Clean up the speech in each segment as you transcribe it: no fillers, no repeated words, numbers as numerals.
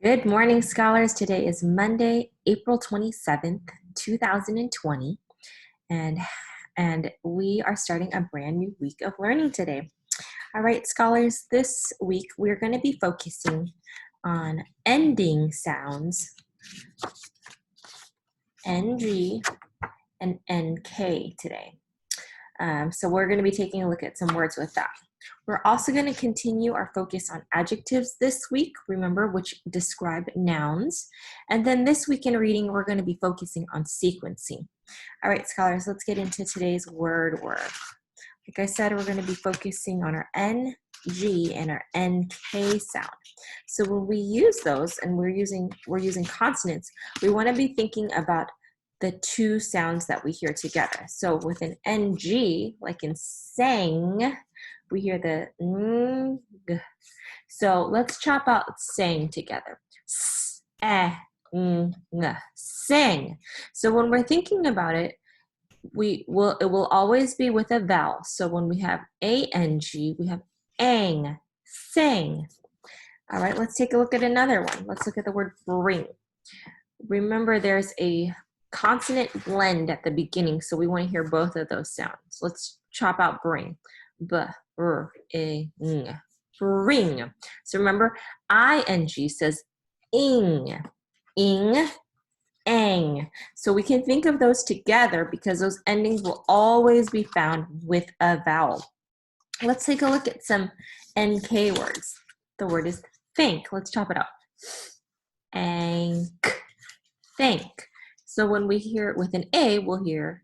Good morning, scholars. Today is Monday, April 27th, 2020, and we are starting a brand new week of learning today. All right, scholars, this week we're going to be focusing on ending sounds, NG and NK today. So we're going to be taking a look at some words with that. We're also going to continue our focus on adjectives this week, remember, which describe nouns. And then this week in reading, we're going to be focusing on sequencing. All right, scholars, let's get into today's word. Like I said, we're going to be focusing on our NG and our NK sound. So when we use those and we're using consonants, we want to be thinking about the two sounds that we hear together. So with an NG, like in sang, we hear the ng. So let's chop out sang together. S, ng, sing. So when we're thinking about it, it will always be with a vowel. So when we have ANG, we have ang, sang. All right, let's take a look at another one. Let's look at the word bring. Remember, there's a consonant blend at the beginning, so we want to hear both of those sounds. Let's chop out bring. B, r, a, ng. Bring. So remember, ing says ing, ang. So we can think of those together because those endings will always be found with a vowel. Let's take a look at some NK words. The word is think. Let's chop it out. Ank, think. So when we hear it with an A, we'll hear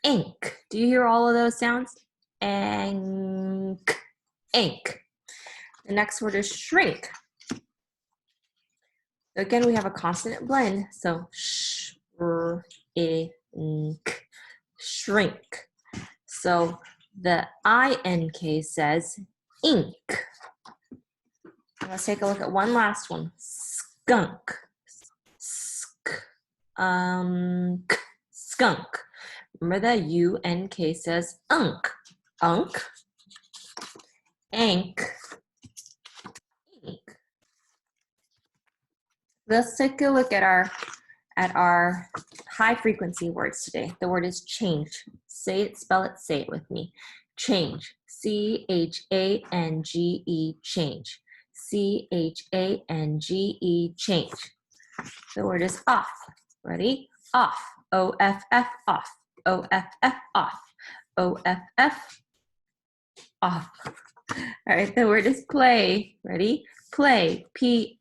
ink. Do you hear all of those sounds? Ank, ink. The next word is shrink. Again, we have a consonant blend. So sh, r, I, nk, shrink. So the INK says ink. Let's take a look at one last one. Skunk. Skunk. Remember that UNK says unk. Unk. Ank. Ink. Let's take a look at our high frequency words today. The word is change. Say it, spell it, say it with me. Change. CHANGE, change. CHANGE, change. The word is off. Ready? Off. OFF, off. OFF, off. OFF, off. All right, the word is play. Ready? Play. PLAY,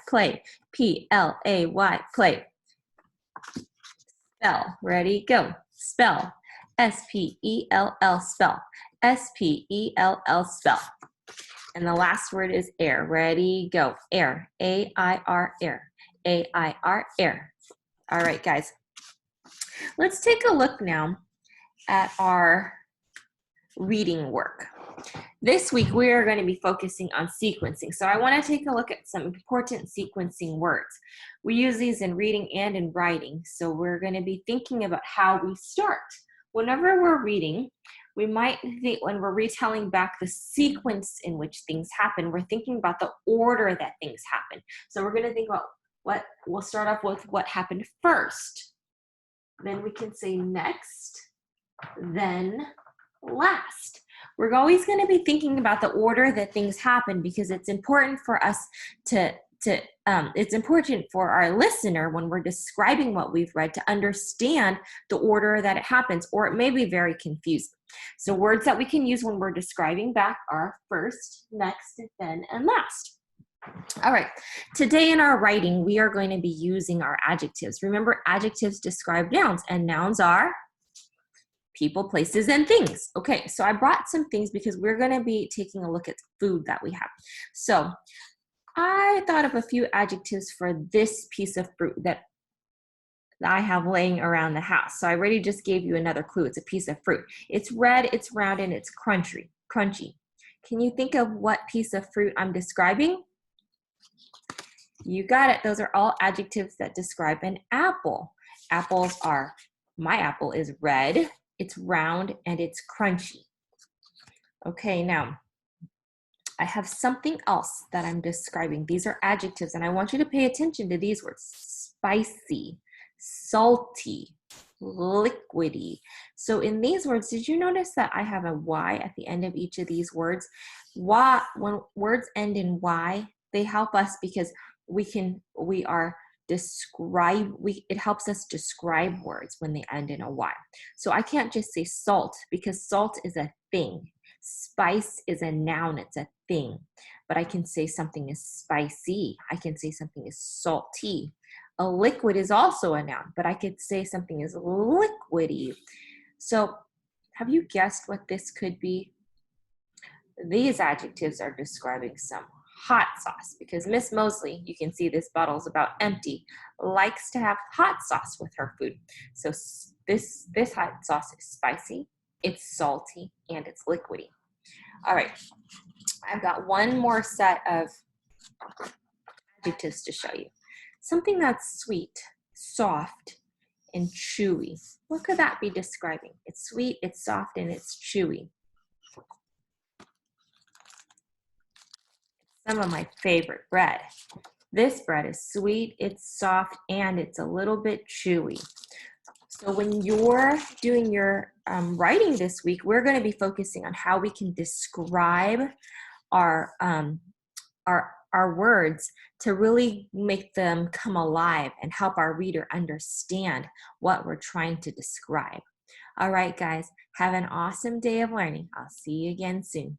play. PLAY, play. Spell. Ready? Go. Spell. SPELL, spell. SPELL, spell. And the last word is air. Ready? Go. Air. AIR, air. AIR, air. All right, guys. Let's take a look now at our reading work. This week, we are going to be focusing on sequencing. So I want to take a look at some important sequencing words. We use these in reading and in writing. So we're going to be thinking about how we start. Whenever we're reading, we might think when we're retelling back the sequence in which things happen, we're thinking about the order that things happen. So we're going to think about we'll start off with what happened first. Then we can say next, then last. We're always going to be thinking about the order that things happen because it's important for us it's important for our listener when we're describing what we've read to understand the order that it happens, or it may be very confusing. So words that we can use when we're describing back are first, next, then, and last. All right, today in our writing, we are going to be using our adjectives. Remember, adjectives describe nouns, and nouns are people, places, and things. Okay, so I brought some things because we're going to be taking a look at food that we have. So I thought of a few adjectives for this piece of fruit that I have laying around the house. So I already just gave you another clue. It's a piece of fruit. It's red, it's round, and it's crunchy. Can you think of what piece of fruit I'm describing? You got it. Those are all adjectives that describe an apple. My apple is red, it's round, and it's crunchy. Okay, now I have something else that I'm describing. These are adjectives, and I want you to pay attention to these words. Spicy, salty, liquidy. So in these words, did you notice that I have a Y at the end of each of these words? Why, when words end in Y, they help us because it helps us describe words when they end in a Y. So I can't just say salt because salt is a thing. Spice is a noun, it's a thing. But I can say something is spicy. I can say something is salty. A liquid is also a noun, but I could say something is liquidy. So have you guessed what this could be? These adjectives are describing some hot sauce because Miss Mosley, you can see this bottle's about empty, likes to have hot sauce with her food. So this hot sauce is spicy, it's salty, and it's liquidy. All right, I've got one more set of adjectives to show you. Something that's sweet, soft, and chewy. What could that be describing? It's sweet, it's soft, and it's chewy. Some of my favorite bread. This bread is sweet, it's soft, and it's a little bit chewy. So when you're doing your writing this week, we're going to be focusing on how we can describe our words to really make them come alive and help our reader understand what we're trying to describe. All right, guys, have an awesome day of learning. I'll see you again soon.